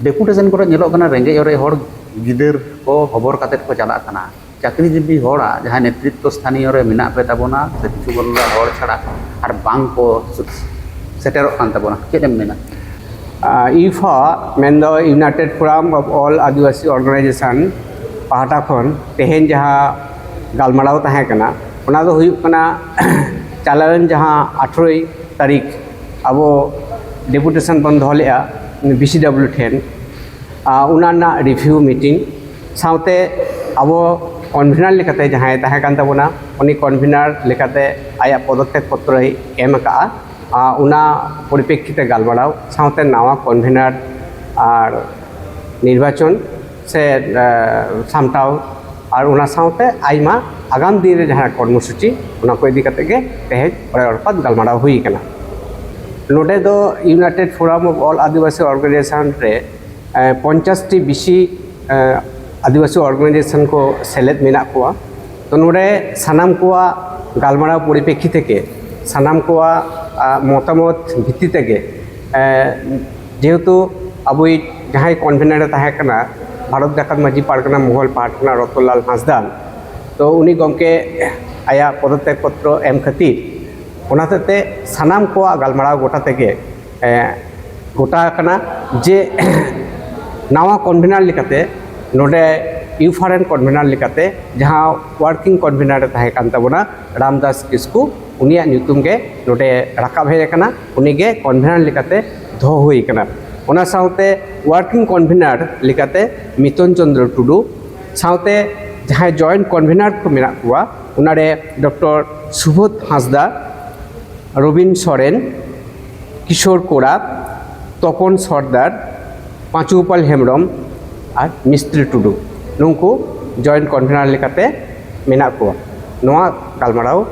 deputation को रेंगे और हर गिदर को खबर काते को चलाना चाकरीजीवी हड़ा जहाँ नेतृत्व स्थानीय मेना पे तबना से किछु बोला हड़ छाड़ा और बांग को सेटेरों कान तबना चेदम मेना IFA मेन दो United forum of all Adivasi organisation पाहटा खन तेहेन जहाँ गालमाराव तहे कना ओना दो हुयुक कना चालान जहाँ 18 तारीख अब डेपुटेशन बन दो लेआ BCW ठेन उना रिव्यू मीटिंग साउते अब कन्वीनर लेकाते जहाँ तहे कान तबना उनी कन्वीनर लेकाते आया पदत्याग पत्र एम का उना परिप्रेक्षिते गालमाराव साउते नवा कन्वीनर और निर्वाचन से सामटाव और उना साउते आइमा आगाम दिन रे जहाँ कर्मसूची उना को इदी काते गे तेहेज अरपात गालमाराव हुई कना नोडे दो United forum of all Adivasi organisation रे 50 टी बिसी आदिवासी ऑर्गेनाइजेशन को सेलेद मेना कोआ तो नोडे सानाम कोआ गालमाराव परिप्रेक्षिते के सानाम कोआ मतामत भित्ति तेगे जेहेतु अब जहाँ कन्वीनर तहे कना भारत जाकात माझी पारगना महल पारगना रतनलाल हांसदा तो उनी गमके आया पदत्याग पत्र एम खातिर ओनाते सानाम को गालमाराव गोटा तेगे गोटा कना जे नवा कन्वीनर लेकाते नोडे यूफारेन कन्वीनर लेकाते जहाँ वर्किंग कन्वीनर तहे कान तबना रामदास किस्कू उनिया ᱧᱩᱛᱩᱢ गे नोडे राकाब हेज कना उनीगे कन्वीनर लेकाते दो हुई कना ओना साउते वर्किंग कन्वीनर लेकाते मितन चंद्र टुडू साउते जहाँ जॉइंट कन्वीनर को मेना कुआ उनारे डॉक्टर सुबोध हांसदा रबिन सोरेन किशोर कोड़ा तपन सरदार पाँचुपाल हेम्ब्रम और मिस्त्री टुडू नुंकु जॉइंट कन्वीनर लेकाते मेना कुआ नोआ गालमाराव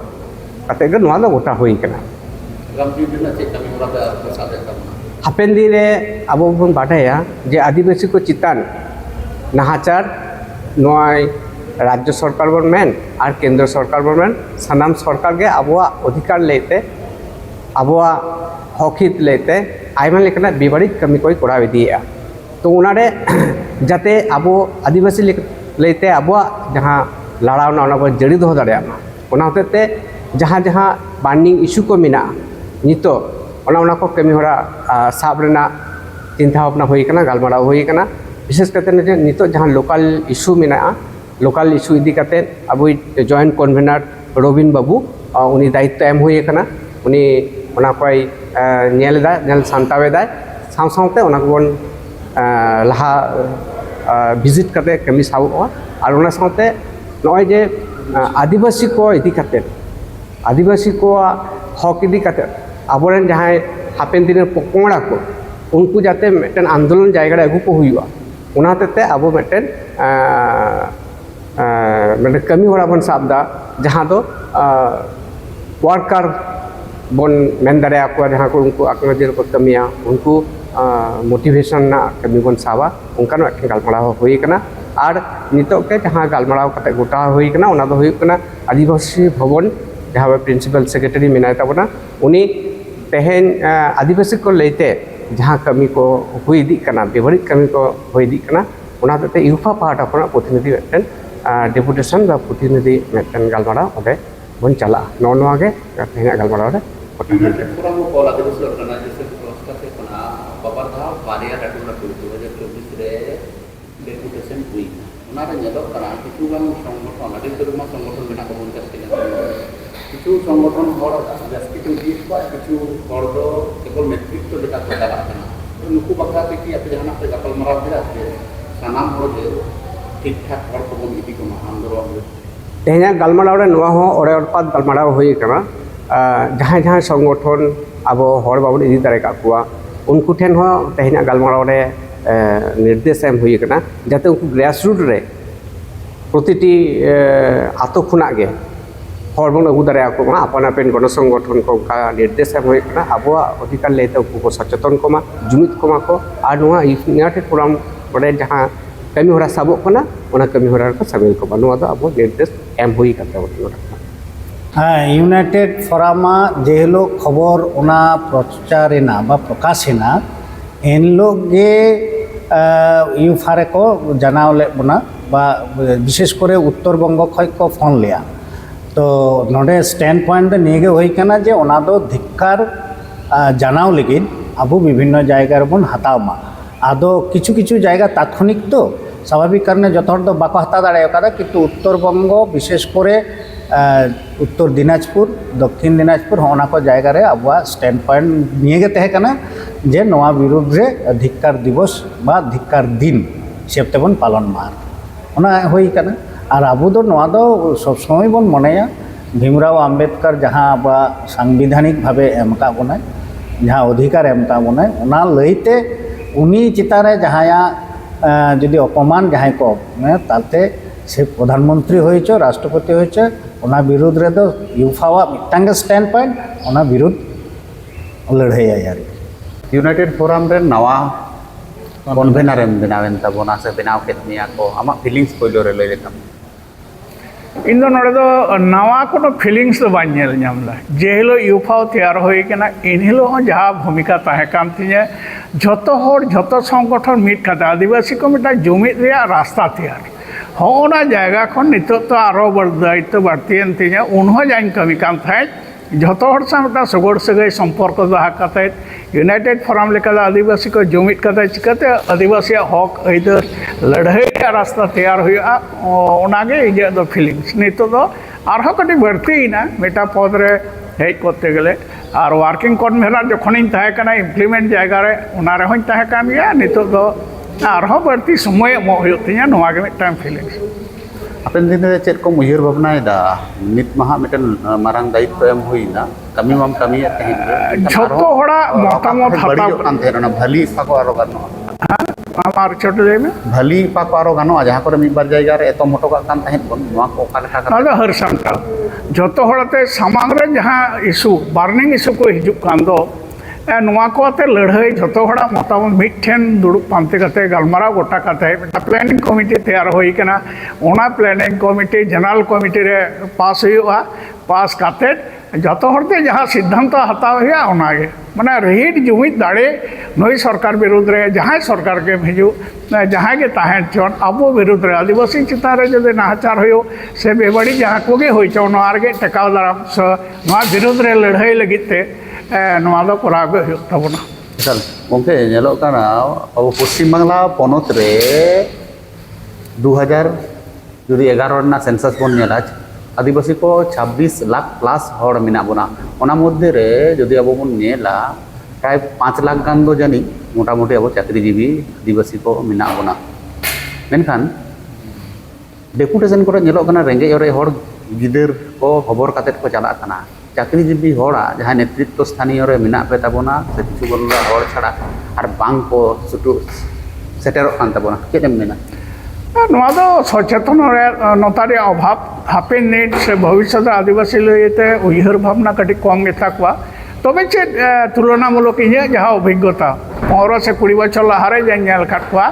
काते गे नोआ दो गोटा हुई कना हापेन दिन रे अब बन बाटाया जे आदिवासी को चितान नाहाचार नोय राज्य सरकार बन मेन और केंद्र सरकार बन मेन सानाम सरकार गे अबवा अधिकार लेते अबवा हकित लेते आयमा लेकना बेबारिक कमी कोई कोड़ा दिया तो उनारे जाते अब आदिवासी लेते अबवा जहाँ लड़ावना ओना बन जड़ी दो दाड़े ओना होते जहाँ जहाँ बार्निंग इशू को मेना नितो ओना को कमी होरा साब रेना चिंता भावना हुई कना गालमाराव हुई कना विशेष करते नितो जहाँ लोकल इशू मेना लोकल इशू इदी करते अब जॉइंट कन्वीनर रबिन बाबू उनी दायित्व एम हुई कना उनी ओना कोई नेल सामटावेदा साव सावते ओना को बन लहा विजिट करते कमी साबोआ और ओना सावते नय जे आदिवासी को इदी करते आदिवासी को हक इदी करते आबोरेन जहाँ हापेन दिन पकोड़ा को उनको जाते मेटन आंदोलन जायगा अगू को हुआ उनाते अब मेटन मेटन कमी होड़ा बन साबदा जहाँ दो वर्कर बन मेन दाड़े को जहाँ को उनको आत्मजिर को कमिया उनको मोटिवेशन ना कमी बन साबा उनका गालमाराव हुई कना और नितो के जहाँ गालमाराव काते गोटा हुई कना उना दो हुई कना आदिवासी भवन जहाँ प्रिंसिपल सेक्रेटरी मेना तबना उनी तेहेन आदिवासी को लेते जहाँ कमी को हुई दी कना बेबारिक कमी को हुई दी कना उनाते यूफा पार्ट अपना प्रतिनिधि मेटन डेपुटेशन बा प्रतिनिधि मेटन गालमाराव ओदे बन चला नोनवा गे तेहेन गालमाराव रे डेपुटेशन हुई उनारे नेदो कना किछु गान संगठन आदि धर्म संगठन मेना को बन जास्ती किछु संगठन हर जास्ती को दिस बा किछु हर दो केवल नेतृत्व लेका को चला कना तो नुकु बखरा पे कि आपे जहां पे गपल मराव दिला के सानाम हर जे ठीक ठाक हर को बन इदी को आंदोलन तेहेना गालमाराव रे नोआ हो ओरे अरपात गालमाराव हुई कना जहाँ जहाँ संगठन अब हर बाबू इदी दारे का कुआ उनको ठेन हो तेहेना गालमाराव रे निर्देश एम हुई कना जाते उनको ग्रासरूट रे प्रतिटी आतो खुना गे हर बन अगू दारे को अपन अपन गण संगठन को निर्देश एम हुई कना अब अधिकार लेते उनको सचेतन कोमा जुमित कोमा को और नोआ यूनाइटेड फोरम बड़े जहाँ कमी होरा साबो कना ओना कमी होरा को सामिल को नोआ दो अब निर्देश एम हुई करते हाँ यूनाइटेड फोरम जेहलो खबर ओना प्रचारेना बा प्रकाशेना एनलोग गे यूफा को जानाव ले बना बा विशेष करे उत्तर बंग खय को फोन लिया तो नोडे स्टैंड पॉइंट निगे होई कना जे ओना दो धिक्कार जानाव लगी अब विभिन्न जायगा बन हतावमा आदो किछु किछु जायगा तात्क्षणिक तो स्वाभाविक कारणे जो हर बाको हता दाड़ा किंतु उत्तर बंग विशेष करे उत्तर दिनाजपुर दक्षिण दिनाजपुर होना को जायगा रे अब स्टैंड पॉइंट निये तहे कना जे नवा विरुद्ध रे धिक्कार दिवस बा धिक्कार दिन हिसाब तेबन पालन मार ओना होई कना और अब दो नवा दो सब समय बन मनेया भीमराव आम्बेडकर जहाँ अब सांविधानिक भावे एमका बनाय जहाँ अधिकार एमका बनाय ओना लईते उनी चितारे जहाँ जदि अपमान जहाँ को ताते से प्रधानमंत्री होइछो राष्ट्रपति होइछो ओना विरुद्ध रे दो यूफावा मिटांग स्टैंड पॉइंट ओना विरुद्ध लड़ाई यार यूनाइटेड फोरम रे नवा कन्वेनर एम बनावेन तबोना से बनाव के निया को आमा फीलिंग्स पहले रे लई लेतम इन नवा को फिलिंग्स तो बाला जे हिलो यूफा तैयार होना इन हिलो जहाँ भूमिका तहकान तीन जो संगठन मिट आदिवासी को मिटा जुमिद रास्ता तैयार होना जायगा खन नित तो आरो दायित्व बाड़तीन तीन उन जाइन कमी कान जो सा मिटा सगड़ सगै सम्पर्क दहा यूनाइटेड फोरम लेका आदिवासी को जुमिद चिकाते आदिवासी हक आइदर लड़ाई रास्ता तैयार होगे इजा दो फीलिंग्स नित तो कटी बढ़तीना मिटा पद रे हेज करते गले और वर्किंग कन्वेनर जखन तहकना इम्प्लीमेंट जायगा रे उना रे हों तहकान गया नित तो बढ़ती समय तीन नवागे मिटांग फीलिंग्स अपन दिन रे चेक को उयर भावनाएदा नित महा मिटन मारांग दायित्व एम होइना कमी माम कमी झोतो होड़ा मतामत हटाव कान थेरना भली पाको आरो गानो आमार छोटे जे में भली पाको आरो गानो जहां करे मी बार जायगा रे एतो मोटो का कान तहेन बन नवा को का लेखा ना हर संता झोतो होड़ाते सामांग रे जहां इशू बार्निंग इशू को हिजुक कान दो नवाते लड़ाई जो मतामत मिठन दुड़ब पानते गलमारा गोटा प्लानिंग कमिटी तैयार होना प्लानिंग कमिटी जनरल कमिटी रे पास हुआ पास करते जो जहाँ सिद्धांत हताव हुआ माने रहीट जुमिद दाड़े नई सरकार विरुद्ध रे जहाँ सरकार के हिजू जहाँ के तहन चन अब विरुद्ध रे आदिवासी चितान जो नाहचार हो से बेबाड़ी जहाँ को गे टेकाव दाराम विरुद्ध रे लड़ाई लगिते तबना चल गंके अब पश्चिम बांगला पनत रे 2000 जुदी 11 सेंसस बन आदिवासी को 26 लाख प्लस हर मेना बना ओना मध्य रे जदि अब बन नेला प्राय 5 लाख गान दो जानी मोटामुटी अब चाकरीजीवी आदिवासी को मेना बना मेनखान डेपुटेशन को रेंगे और हर गिदर को खबर काते को चला कना चाकरीजीवी होड़ा जहाँ नेतृत्व स्थानीय रे मेना पे तबना से किछु बोलला हर छड़ा और बांग को सुटु सेटेरो कान तबना केदम मेना नवा दो सचेतन नतारे अभाव हापेन नीड से भविष्य आदिवासी लयते उयहर भावना कटी कम गेता को तबे चे तुलनामूलक इन जहाँ अभिज्ञता 15 से 20 बछर लहारे जान को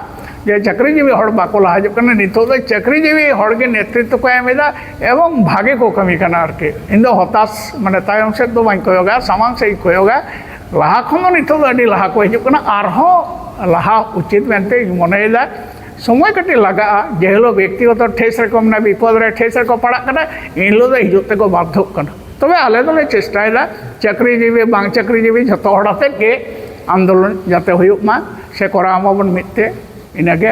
जे चाकरीजीवी हड़ बाको लहाजुना नित चाकरीजीवी हड़ के नेतृत्व को एमेदा एवं भागे को कमी करना इन हताश माने तायम से दो बाई कोयोगा सामांग से कोयोगा लहा खन नित लहा को हजना लहा उचित मेनते मनेदा समय कटी लगा जे हिलो व्यक्तिगत ठेस रे मना विपद रे ठेस रे को पड़ा इन हिजुते को बाध्यक तबे आले दोले चेष्टायदा चाकरीजीवी बांग चाकरीजीवी जतो हड़ाते के आंदोलन जाते हुयुमा से करामा बन मिते इनागे